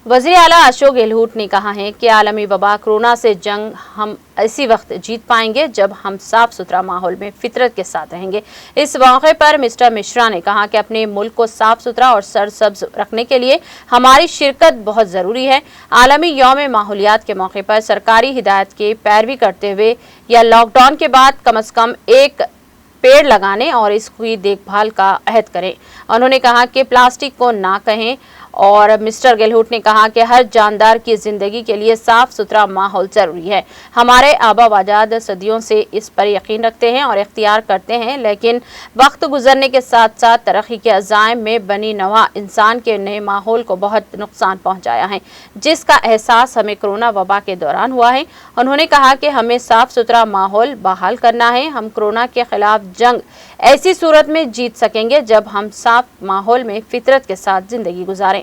वज़ीर आला अशोक गहलोत ने कहा है कि आलमी वबा कोरोना से जंग हम इसी वक्त जीत पाएंगे जब हम साफ सुथरा माहौल में फितरत के साथ रहेंगे। इस मौके पर मिस्टर मिश्रा ने कहा कि अपने मुल्क को साफ सुथरा और सरसब्ज रखने के लिए हमारी शिरकत बहुत ज़रूरी है। आलमी यौम माहौलियात के मौके पर सरकारी हिदायत की पैरवी करते हुए या लॉकडाउन के बाद कम से कम एक पेड़ लगाने और इसकी देखभाल का अहद करें। उन्होंने कहा कि प्लास्टिक को ना कहें और मिस्टर गहलोत ने कहा कि हर जानदार की जिंदगी के लिए साफ सुथरा माहौल जरूरी है। हमारे आबा व अजदाद सदियों से इस पर यकीन रखते हैं और इख्तियार करते हैं, लेकिन वक्त गुजरने के साथ साथ तरक्की के अज़ाइम में बनी नवा इंसान के नए माहौल को बहुत नुकसान पहुंचाया है, जिसका एहसास हमें कोरोना वबा के दौरान हुआ है। उन्होंने कहा कि हमें साफ सुथरा माहौल बहाल करना है। हम कोरोना के खिलाफ जंग ऐसी सूरत में जीत सकेंगे जब हम साफ माहौल में फितरत के साथ जिंदगी गुजारें।